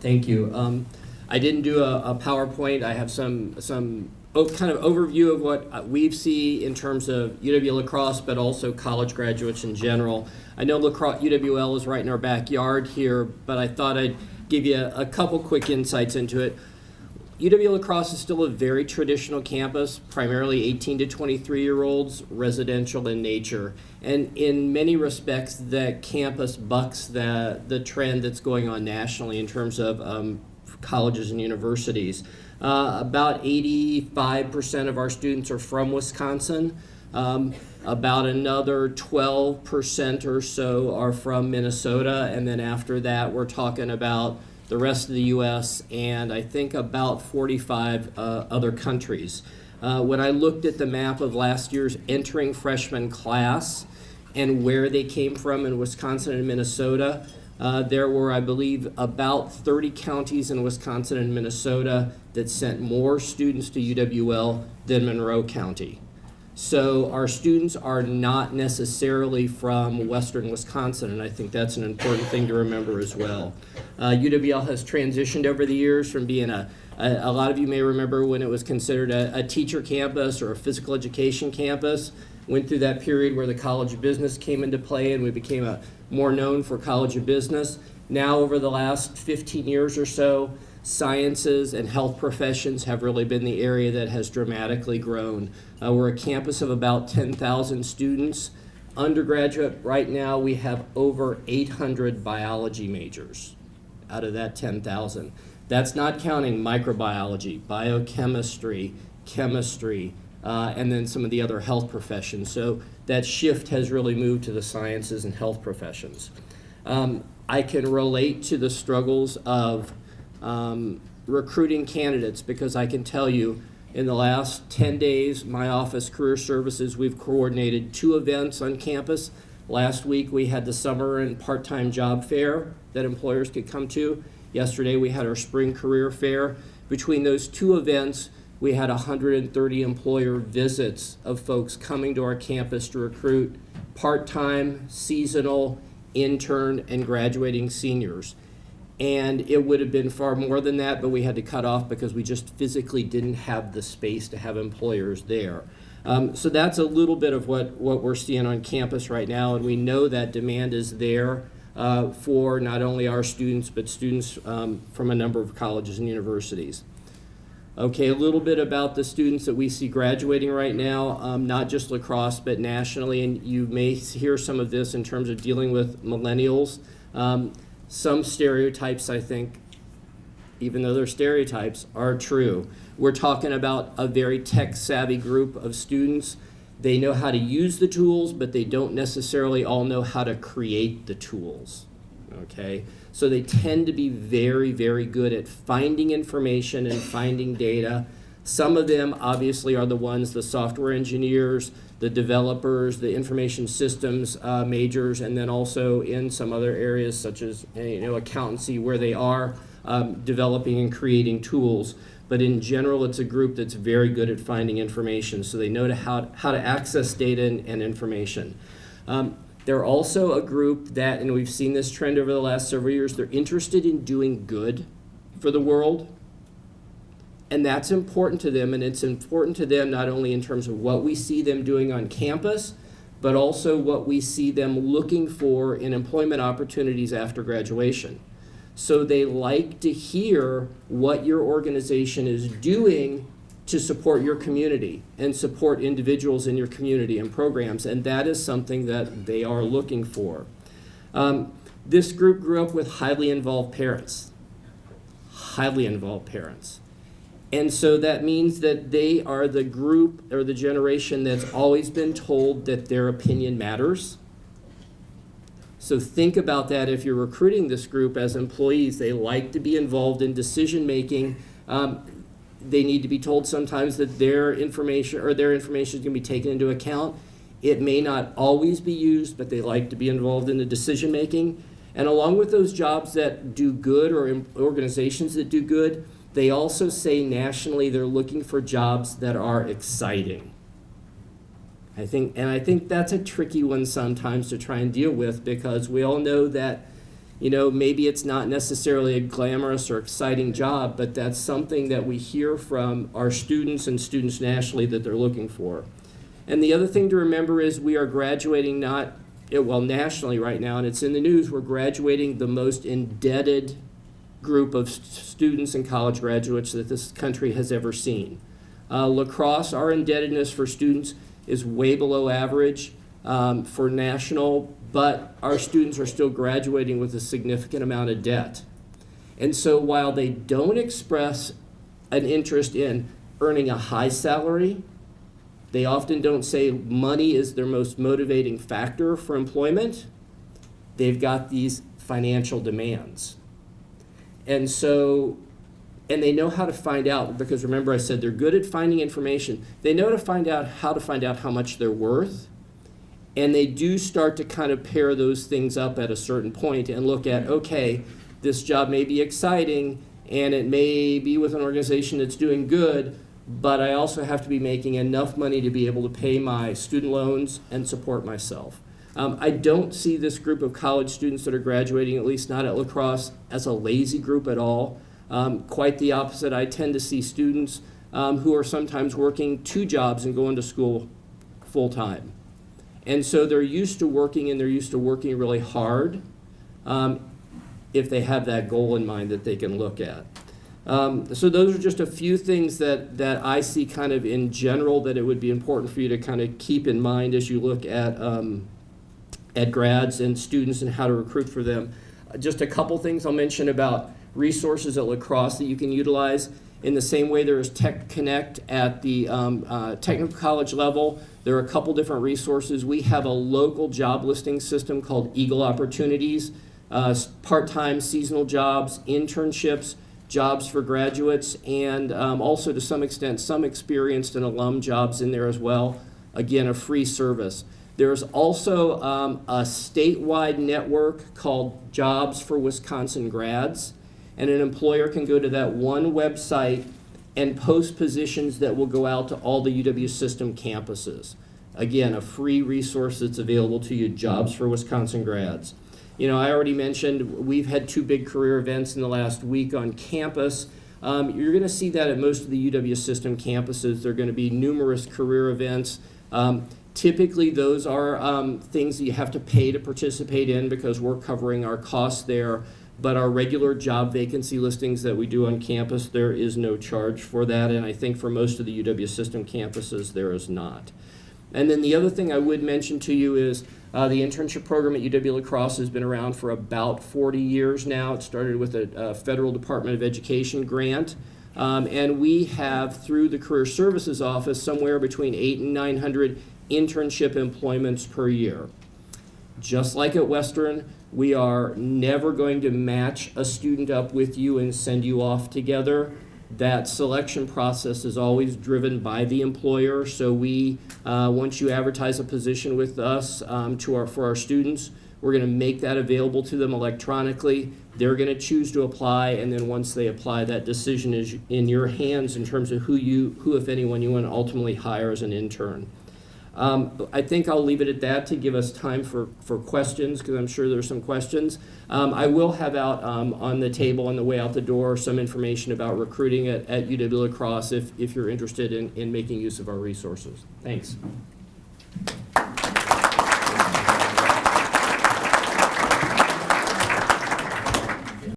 Thank you. I didn't do a PowerPoint. I have some kind of overview of what we see in terms of UW-La Crosse, but also college graduates in general. I know UWL is right in our backyard here, but I thought I'd give you a couple quick insights into it. UW-La Crosse is still a very traditional campus, primarily 18 to 23-year-olds, residential in nature. And in many respects, that campus bucks the trend that's going on nationally in terms of colleges and universities. About 85% of our students are from Wisconsin. About another 12% or so are from Minnesota. And then after that, we're talking about the rest of the U.S., and I think about 45 other countries. When I looked at the map of last year's entering freshman class and where they came from in Wisconsin and Minnesota, there were, I believe, about 30 counties in Wisconsin and Minnesota that sent more students to UWL than Monroe County. So our students are not necessarily from Western Wisconsin, and I think that's an important thing to remember as well. UWL has transitioned over the years from being a lot of you may remember when it was considered a teacher campus or a physical education campus. Went through that period where the College of Business came into play and we became more known for College of Business. Now over the last 15 years or so, sciences and health professions have really been the area that has dramatically grown. We're a campus of about 10,000 students. Undergraduate, right now we have over 800 biology majors out of that 10,000. That's not counting microbiology, biochemistry, chemistry, and then some of the other health professions. So that shift has really moved to the sciences and health professions. I can relate to the struggles of recruiting candidates because I can tell you in the last 10 days, my office, Career Services, we've coordinated 2 events on campus. Last week we had the summer and part-time job fair that employers could come to. Yesterday we had our spring career fair. Between those 2 events, we had 130 employer visits of folks coming to our campus to recruit part-time, seasonal, intern, and graduating seniors. And it would have been far more than that, but we had to cut off because we just physically didn't have the space to have employers there. So that's a little bit of what we're seeing on campus right now, and we know that demand is there for not only our students, but students from a number of colleges and universities. Okay, a little bit about the students that we see graduating right now, not just La Crosse, but nationally, and you may hear some of this in terms of dealing with millennials. Some stereotypes, I think, even though they're stereotypes, are true. We're talking about a very tech-savvy group of students. They know how to use the tools, but they don't necessarily all know how to create the tools, okay? So they tend to be very, very good at finding information and finding data. Some of them obviously are the ones, the software engineers, the developers, the information systems majors, and then also in some other areas such as accountancy where they are developing and creating tools. But in general, it's a group that's very good at finding information, so they know how to access data and information. They're also a group that, and we've seen this trend over the last several years, they're interested in doing good for the world. And that's important to them, and it's important to them not only in terms of what we see them doing on campus, but also what we see them looking for in employment opportunities after graduation. So they like to hear what your organization is doing to support your community and support individuals in your community and programs, and that is something that they are looking for. This group grew up with highly involved parents. And so that means that they are the group or the generation that's always been told that their opinion matters. So think about that if you're recruiting this group as employees. They like to be involved in decision making. They need to be told sometimes that their information is going to be taken into account. It may not always be used, but they like to be involved in the decision making. And along with those jobs that do good or organizations that do good, they also say nationally they're looking for jobs that are exciting. I think that's a tricky one sometimes to try and deal with, because we all know that You know, maybe it's not necessarily a glamorous or exciting job, but that's something that we hear from our students and students nationally that they're looking for. And the other thing to remember is we are graduating nationally right now, and it's in the news, we're graduating the most indebted group of students and college graduates that this country has ever seen. La Crosse, our indebtedness for students is way below average for national, but our students are still graduating with a significant amount of debt. And so while they don't express an interest in earning a high salary, they often don't say money is their most motivating factor for employment. They've got these financial demands. And they know how to find out, because remember I said they're good at finding information. They know how to find out how much they're worth. And they do start to kind of pair those things up at a certain point and look at, okay, this job may be exciting and it may be with an organization that's doing good, but I also have to be making enough money to be able to pay my student loans and support myself. I don't see this group of college students that are graduating, at least not at La Crosse, as a lazy group at all. Quite the opposite. I tend to see students who are sometimes working 2 jobs and going to school full time. And so they're used to working, and they're used to working really hard if they have that goal in mind that they can look at. So those are just a few things that I see kind of in general that it would be important for you to kind of keep in mind as you look at grads and students and how to recruit for them. Just a couple things I'll mention about resources at La Crosse that you can utilize. In the same way there is Tech Connect at the technical college level, there are a couple different resources. We have a local job listing system called Eagle Opportunities, part-time seasonal jobs, internships, jobs for graduates, and also to some extent some experienced and alum jobs in there as well. Again, a free service. There's also a statewide network called Jobs for Wisconsin Grads, and an employer can go to that one website and post positions that will go out to all the UW system campuses. Again, a free resource that's available to you, Jobs for Wisconsin Grads. You know, I already mentioned we've had 2 big career events in the last week on campus. You're going to see that at most of the UW system campuses. There are going to be numerous career events. Typically, those are things that you have to pay to participate in because we're covering our costs there. But our regular job vacancy listings that we do on campus, there is no charge for that. And I think for most of the UW system campuses, there is not. And then the other thing I would mention to you is the internship program at UW La Crosse has been around for about 40 years now. It started with a Federal Department of Education grant. And we have, through the Career Services Office, somewhere between 800 and 900 internship employments per year. Just like at Western, we are never going to match a student up with you and send you off together. That selection process is always driven by the employer. So we, once you advertise a position with us for our students, we're going to make that available to them electronically. They're going to choose to apply, and then once they apply, that decision is in your hands in terms of who, if anyone, you want to ultimately hire as an intern. I think I'll leave it at that to give us time for questions, because I'm sure there's some questions. I will have out on the table on the way out the door some information about recruiting at UW La Crosse if you're interested in making use of our resources. Thanks.